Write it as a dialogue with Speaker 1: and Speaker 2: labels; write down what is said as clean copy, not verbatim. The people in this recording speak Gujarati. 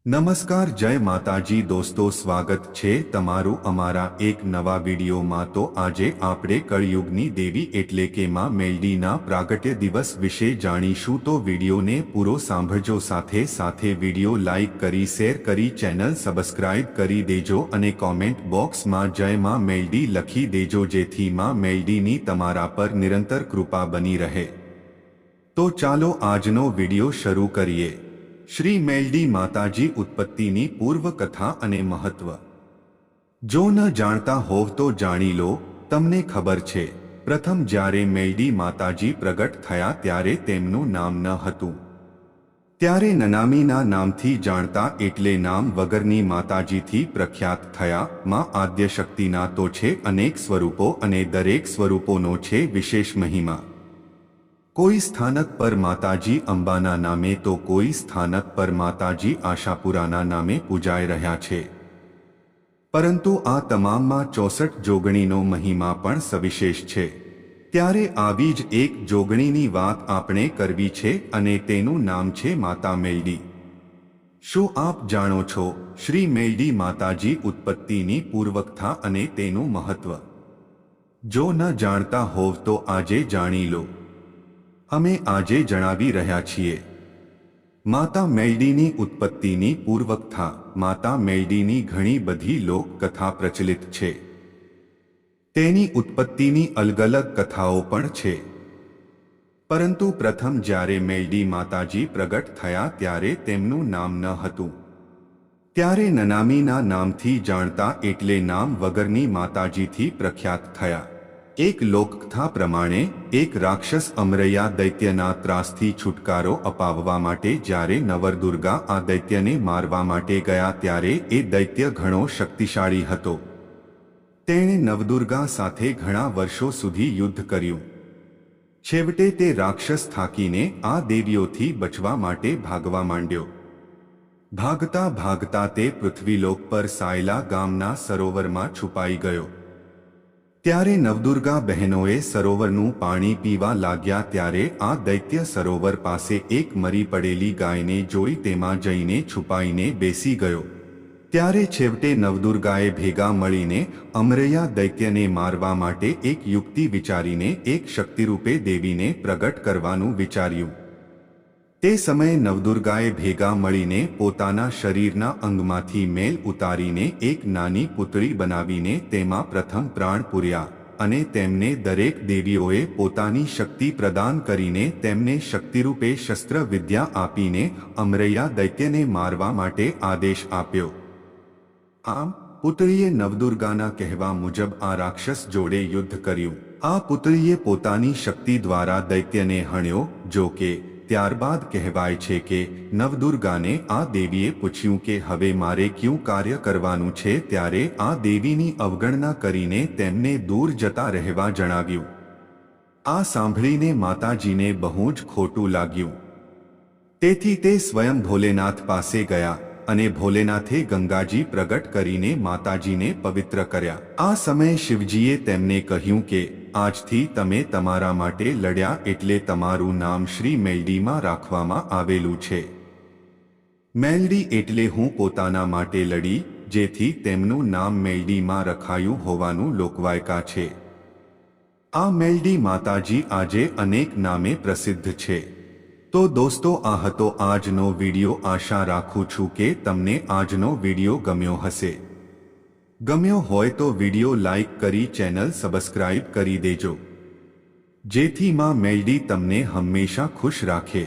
Speaker 1: નમસ્કાર, જય માતાજી દોસ્તો, સ્વાગત છે તમારું અમારા એક નવા વિડીયોમાં। તો આજે આપણે કળયુગની દેવી એટલે કે માં મેલડીના પ્રાગટ્ય દિવસ વિશે જાણીશું। તો વિડીયોને પૂરો સાંભળજો, સાથે સાથે વિડીયો લાઈક કરી, શેર કરી, ચેનલ સબસ્ક્રાઇબ કરી દેજો અને કોમેન્ટ બોક્સમાં જય માં મેલડી લખી દેજો, જેથી માં મેલડીની તમારા પર નિરંતર કૃપા બની રહે। તો ચાલો આજનો વિડીયો શરૂ કરીએ। શ્રી મેલડી માતાજી ઉત્પત્તિની પૂર્વ કથા અને મહત્વ જો ન જાણતા હોવ તો જાણી લો। તમને ખબર છે, પ્રથમ જ્યારે મેલડી માતાજી પ્રગટ થયા ત્યારે તેમનું નામ ન હતું। ત્યારે નનામીના નામથી જાણતા, એટલે નામ વગરની માતાજીથી પ્રખ્યાત થયા। માં આદ્યશક્તિના તો છે અનેક સ્વરૂપો અને દરેક સ્વરૂપોનો છે વિશેષ મહિમા। કોઈ સ્થાનક પર માતાજી અંબાના નામે તો કોઈ સ્થાનક પર માતાજી આશાપુરાના નામે પૂજાઈ રહ્યા છે, પરંતુ આ તમામમાં 64 જોગણીનો મહિમા પણ સવિશેષ છે। ત્યારે આવી જ એક જોગણીની વાત આપણે કરવી છે અને તેનું નામ છે માતા મેલડી। શું આપ જાણો છો શ્રી મેલડી માતાજી ઉત્પત્તિની પૂર્વકથા અને તેનું મહત્વ? જો ન જાણતા હોવ તો આજે જાણી લો। અમે આજે જણાવી રહ્યા છીએ માતા મેલડીની ઉત્પત્તિની પૂર્વકથા। માતા મેલડીની ઘણી બધી લોકકથા પ્રચલિત છે, તેની ઉત્પત્તિની અલગ અલગ કથાઓ પણ છે, પરંતુ પ્રથમ જ્યારે મેલડી માતાજી પ્રગટ થયા ત્યારે તેમનું નામ ન હતું। ત્યારે નનામીના નામથી જાણતા, એટલે નામ વગરની માતાજીથી પ્રખ્યાત થયા। એક લોકકથા પ્રમાણે એક રાક્ષસ અમરૈયા દૈત્યના ત્રાસથી છુટકારો અપાવવા માટે જ્યારે નવદુર્ગા આ દૈત્યને મારવા માટે ગયા ત્યારે એ દૈત્ય ઘણો શક્તિશાળી હતો। તેણે નવદુર્ગા સાથે ઘણા વર્ષો સુધી યુદ્ધ કર્યું। છેવટે તે રાક્ષસ થાકીને આ દેવીઓથી બચવા માટે ભાગવા માંડ્યો। ભાગતા ભાગતા તે પૃથ્વીલોક પર સાયલા ગામના સરોવરમાં છુપાઈ ગયો। ત્યારે નવદુર્ગા બહેનોએ સરોવરનું પાણી પીવા લાગ્યા ત્યારે આ દૈત્ય સરોવર પાસે એક મરી પડેલી ગાયને જોઈ તેમાં જઈને છુપાઈને બેસી ગયો। ત્યારે છેવટે નવદુર્ગાએ ભેગા મળીને અમરૈયા દૈત્યને મારવા માટે એક યુક્તિ વિચારીને એક શક્તિરૂપે દેવીને પ્રગટ કરવાનું વિચાર્યું। તે સમયે નવદુર્ગાએ ભેગા મળીને પોતાના શરીરના અંગમાંથી મેલ ઉતારીને એક નાની પુતળી બનાવીને તેમાં પ્રથમ પ્રાણ પૂર્યા અને તેમને દરેક દેવીઓએ પોતાની શક્તિ પ્રદાન કરીને તેમને શક્તિરૂપે શસ્ત્ર વિદ્યા આપીને અમરૈયા દૈત્યને મારવા માટે આદેશ આપ્યો। આમ પુતળીએ નવદુર્ગાના કહેવા મુજબ આ રાક્ષસ જોડે યુદ્ધ કર્યું। આ પુતળીએ પોતાની શક્તિ દ્વારા દૈત્યને હણ્યો। જો કે ત્યારબાદ કહેવાય છે કે નવદુર્ગાને આ દેવીએ પૂછ્યું કે હવે મારે ક્યું કાર્ય કરવાનું છે, ત્યારે આ દેવીની અવગણના કરીને તેમને દૂર જતા રહેવા જણાવ્યું। આ સાંભળીને માતાજીને બહુ જ ખોટું લાગ્યું, તેથી તે સ્વયં ભોલેનાથ પાસે ગયા અને ભોલેનાથે ગંગાજી પ્રગટ કરીને માતાજીને પવિત્ર કર્યા। આ સમયે શિવજીએ તેમને કહ્યું કે આજથી તમે તમારા માટે લડ્યા એટલે તમારું નામ શ્રી મેલડીમાં રાખવામાં આવેલું છે। મેલડી એટલે હું પોતાના માટે લડી, જેથી તેમનું નામ મેલડીમાં રખાયું હોવાનું લોકવાયકા છે। આ મેલડી માતાજી આજે અનેક નામે પ્રસિદ્ધ છે। તો દોસ્તો, આ હતો આજનો વિડીયો। આશા રાખું છું કે તમને આજનો વિડીયો ગમ્યો હશે। ગમ્યો હોય તો વિડીયો લાઈક કરી, ચેનલ સબસ્ક્રાઇબ કરી દેજો, જેથી માં મેલડી તમને હંમેશા ખુશ રાખે।